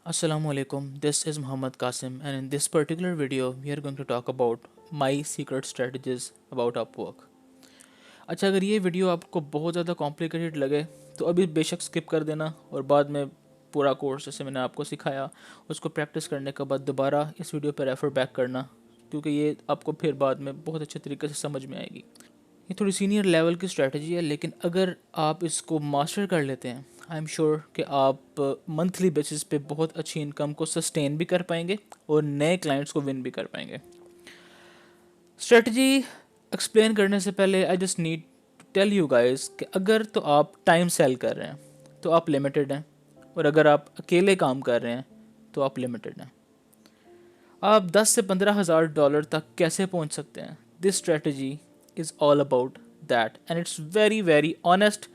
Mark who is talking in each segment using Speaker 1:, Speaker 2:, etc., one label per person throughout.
Speaker 1: Assalamualaikum, this is Muhammad Qasim, and in this particular video, we are going to talk about my secret strategies about Upwork. अच्छा, अगर ये video आपको बहुत ज़्यादा complicated लगे तो अभी बेशक स्किप कर देना और बाद में पूरा कोर्स जैसे मैंने आपको सिखाया उसको प्रैक्टिस करने के बाद दोबारा इस वीडियो पर रेफ़र बैक करना, क्योंकि ये आपको फिर बाद में बहुत अच्छे तरीके से समझ में आएगी। ये थोड़ी सीनियर लेवल की स्ट्रेटजी है, लेकिन अगर आप इसको मास्टर कर लेते हैं आई एम श्योर कि आप मंथली बेसिस पे बहुत अच्छी इनकम को सस्टेन भी कर पाएंगे और नए क्लाइंट्स को विन भी कर पाएंगे। स्ट्रेटजी एक्सप्लेन करने से पहले I just need to tell you guys कि अगर तो आप टाइम सेल कर रहे हैं तो आप लिमिटेड हैं, और अगर आप अकेले काम कर रहे हैं तो आप लिमिटेड हैं। आप 10 से 15 हज़ार डॉलर तक कैसे पहुंच सकते हैं? This strategy is all about that, and it's very very honest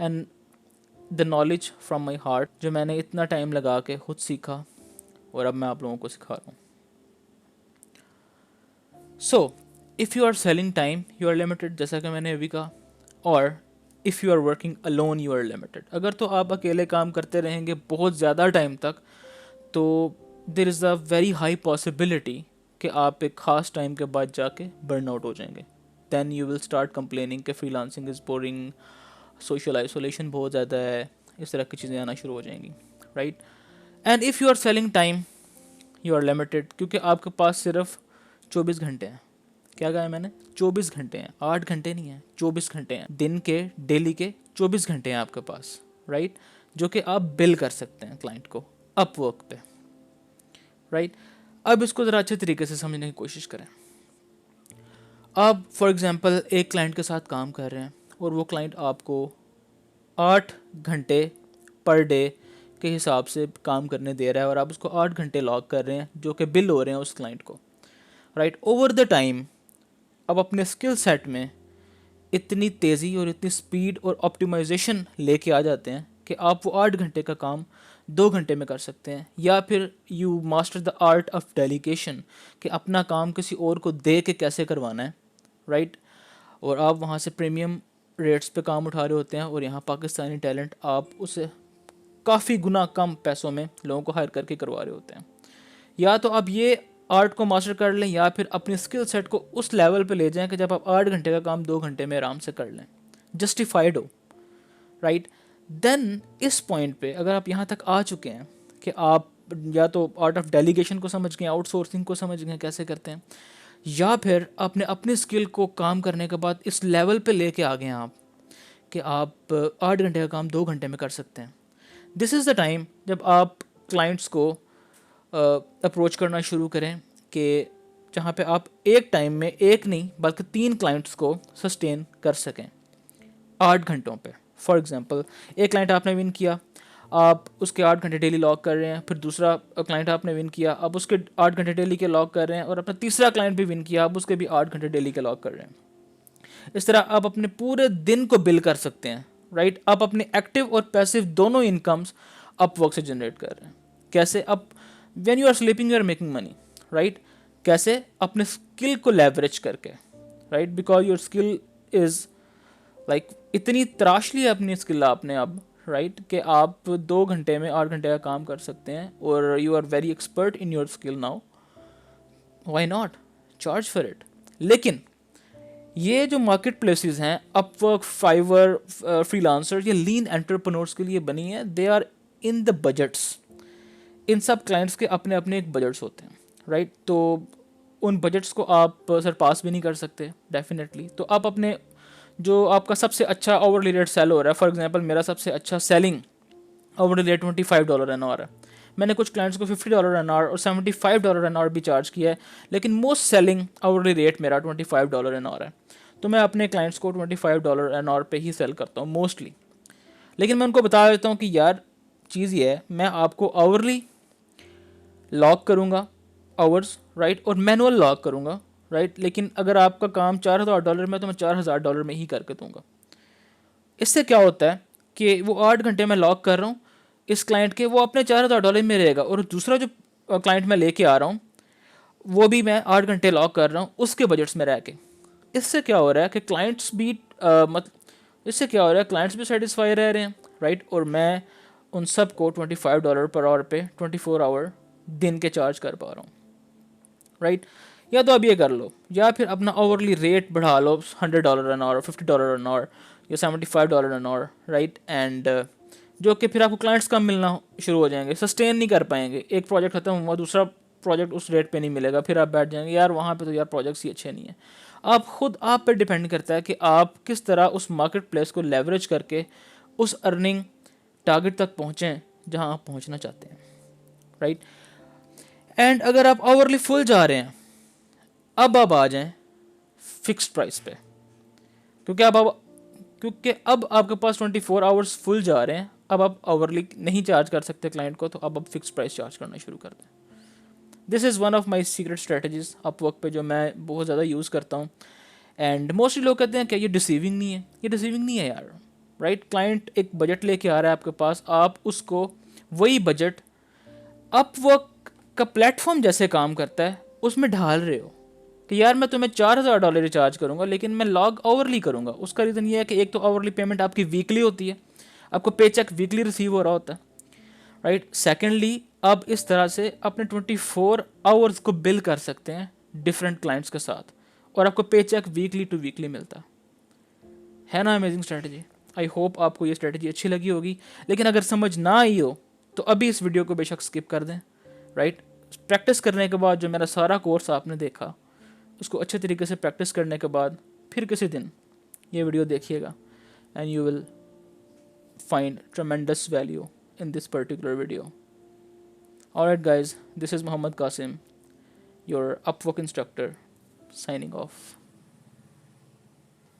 Speaker 1: and the knowledge from my heart, जो मैंने इतना टाइम लगा के खुद सीखा और अब मैं आप लोगों को सिखा रहा हूँ। So if you are selling time you are limited, जैसा कि मैंने अभी कहा, और if you are working alone you are limited. अगर तो आप अकेले काम करते रहेंगे बहुत ज़्यादा टाइम तक तो there is a very high possibility कि आप एक ख़ास टाइम के बाद जाके बर्न आउट हो जाएंगे। Then you will start complaining कि freelancing is boring, social isolation बहुत ज़्यादा है, इस तरह की चीज़ें आना शुरू हो जाएंगी, right. And if you are selling time you are limited, क्योंकि आपके पास सिर्फ 24 घंटे हैं। क्या कहा है मैंने? 24 घंटे हैं, 8 घंटे नहीं हैं, 24 घंटे हैं। दिन के डेली के 24 घंटे हैं आपके पास, राइट, जो कि आप बिल कर सकते हैं क्लाइंट को अपवर्क पे, राइट। अब इसको ज़रा अच्छे तरीके से समझने की कोशिश करें। आप फॉर एग्जांपल एक क्लाइंट के साथ काम कर रहे हैं और वो क्लाइंट आपको 8 घंटे पर डे के हिसाब से काम करने दे रहा है और आप उसको 8 घंटे लॉग कर रहे हैं जो कि बिल हो रहे हैं उस क्लाइंट को, राइट। ओवर द टाइम अब अपने स्किल सेट में इतनी तेज़ी और इतनी स्पीड और ऑप्टिमाइजेशन लेके आ जाते हैं कि आप वो 8 घंटे का काम 2 घंटे में कर सकते हैं, या फिर you master the art of delegation कि अपना काम किसी और को दे के कैसे करवाना है, राइट। और आप वहाँ से प्रीमियम रेट्स पे काम उठा रहे होते हैं और यहाँ पाकिस्तानी टैलेंट आप उसे काफ़ी गुना कम पैसों में लोगों को हायर करके करवा रहे होते हैं। या तो आप ये आर्ट को मास्टर कर लें या फिर अपनी स्किल सेट को उस लेवल पे ले जाएं कि जब आप 8 घंटे का काम 2 घंटे में आराम से कर लें, जस्टिफाइड हो, राइट। देन इस पॉइंट पे अगर आप यहाँ तक आ चुके हैं कि आप या तो आर्ट ऑफ डेलीगेशन को समझ गए, आउटसोर्सिंग को समझ गए कैसे करते हैं, या फिर आपने अपनी स्किल को काम करने के बाद इस लेवल पे लेके आ गए हैं आप कि आप 8 घंटे का काम 2 घंटे में कर सकते हैं। दिस इज़ द टाइम जब आप क्लाइंट्स को अप्रोच करना शुरू करें कि जहाँ पे आप एक टाइम में एक नहीं बल्कि 3 क्लाइंट्स को सस्टेन कर सकें 8 घंटों पे। फॉर एग्जांपल एक क्लाइंट आपने विन किया, आप उसके 8 घंटे डेली लॉग कर रहे हैं, फिर दूसरा क्लाइंट आपने विन किया, आप उसके 8 घंटे डेली के लॉग कर रहे हैं, और अपना तीसरा क्लाइंट भी विन किया, आप उसके भी 8 घंटे डेली के लॉग कर रहे हैं। इस तरह आप अपने पूरे दिन को बिल कर सकते हैं, राइट। आप अपने एक्टिव और पैसिव दोनों इनकम्स अपवर्क से जनरेट कर रहे हैं। कैसे? अब when you are sleeping you are making money, right. कैसे? अपने स्किल को लेवरेज करके, right, because your skill is like इतनी तराश ली है अपनी स्किल आपने अब, राइट, कि आप 2 घंटे में 8 घंटे का काम कर सकते हैं और you are very expert in your skill now. Why not charge for it. लेकिन ये जो मार्केट प्लेसेस हैं अपवर्क, फाइवर, फ्रीलांसर, ये लीन एंटरप्रेन्योर्स के लिए बनी है। They are in the budgets. इन सब क्लाइंट्स के अपने अपने एक बजट्स होते हैं, राइट। तो उन बजट्स को आप सरपास भी नहीं कर सकते डेफिनेटली। तो आप अपने जो आपका सबसे अच्छा ओवरली रेट सेल हो रहा है, फॉर एग्जांपल मेरा सबसे अच्छा selling overly rate $25 an hour है। मैंने कुछ क्लाइंट्स को $50 एन आवर और $75 एन आवर भी चार्ज किया है, लेकिन मोस्ट सेलिंग ओवरली रेट मेरा $25 एन आवर है। तो मैं अपने क्लाइंट्स को $25 एन आवर पे ही सेल करता हूँ मोस्टली। लेकिन मैं उनको बता देता हूँ कि यार चीज़ ये है, मैं आपको आवरली लॉक करूँगा आवर्स, राइट, और मैनुअल लॉक करूँगा, राइट। लेकिन अगर आपका काम $4000 में तो मैं $4000 में ही करके दूँगा। इससे क्या होता है कि वो 8 घंटे में लॉक कर रहा हूँ इस क्लाइंट के, वो अपने $4000 में रहेगा, और दूसरा जो क्लाइंट मैं लेके आ रहा हूँ वो भी मैं 8 घंटे लॉक कर रहा हूँ उसके बजट्स में रह के। इससे क्या हो रहा है कि क्लाइंट्स भी इससे क्या हो रहा है, क्लाइंट्स भी सेटिस्फाई रह रहे हैं, राइट, और मैं उन सब को $25 पर आवर पे 24 आवर दिन के चार्ज कर पा रहा हूँ, राइट। या तो अब ये कर लो, या फिर अपना ओवरली रेट बढ़ा लो $100 एन आवर, $50 एन आवर, या $75 एन आवर, राइट। एंड जो कि फिर आपको क्लाइंट्स कम मिलना शुरू हो जाएंगे, सस्टेन नहीं कर पाएंगे, एक प्रोजेक्ट खत्म हुआ दूसरा प्रोजेक्ट उस रेट पे नहीं मिलेगा, फिर आप बैठ जाएंगे यार वहाँ पे तो यार प्रोजेक्ट्स ही अच्छे नहीं है। आप खुद आप पे डिपेंड करता है कि आप किस तरह उस मार्केट प्लेस को लेवरेज करके उस अर्निंग टारगेट तक पहुँचें जहाँ आप पहुँचना चाहते हैं, राइट। एंड अगर आप ओवरली फुल जा रहे हैं, अब आप आ जाएं फिक्स्ड प्राइस पे, क्योंकि अब आपके पास 24 आवर्स फुल जा रहे हैं, अब आप ओवरली नहीं चार्ज कर सकते क्लाइंट को, तो अब आप फिक्स्ड प्राइस चार्ज करना शुरू कर दें। This is one of my secret strategies Upwork पे जो मैं बहुत ज़्यादा यूज़ करता हूँ। एंड मोस्टली लोग कहते हैं कि ये डिसीविंग नहीं है, ये डिसीविंग नहीं है यार, राइट। क्लाइंट एक बजट लेके आ रहा है आपके पास, आप उसको वही बजट अपवर्क का प्लेटफॉर्म जैसे काम करता है उसमें ढाल रहे हो कि यार मैं तुम्हें $4000 रिचार्ज करूंगा लेकिन मैं लॉग ओवरली करूंगा। उसका रीज़न ये है कि एक तो ओवरली पेमेंट आपकी वीकली होती है, आपको पे चेक वीकली रिसीव हो रहा होता है, राइट। सेकेंडली आप इस तरह से अपने 24 आवर्स को बिल कर सकते हैं डिफरेंट क्लाइंट्स के साथ, और आपको पे चेक वीकली टू वीकली मिलता है ना। Amazing strategy. आई होप आपको ये स्ट्रेटजी अच्छी लगी होगी, लेकिन अगर समझ ना आई हो तो अभी इस वीडियो को बेशक स्किप कर दें, राइट। प्रैक्टिस करने के बाद जो मेरा सारा कोर्स आपने देखा उसको अच्छे तरीके से प्रैक्टिस करने के बाद फिर किसी दिन ये वीडियो देखिएगा, and you will find tremendous value in this particular video. Alright guys, this is Muhammad Qasim, your Upwork instructor, signing off.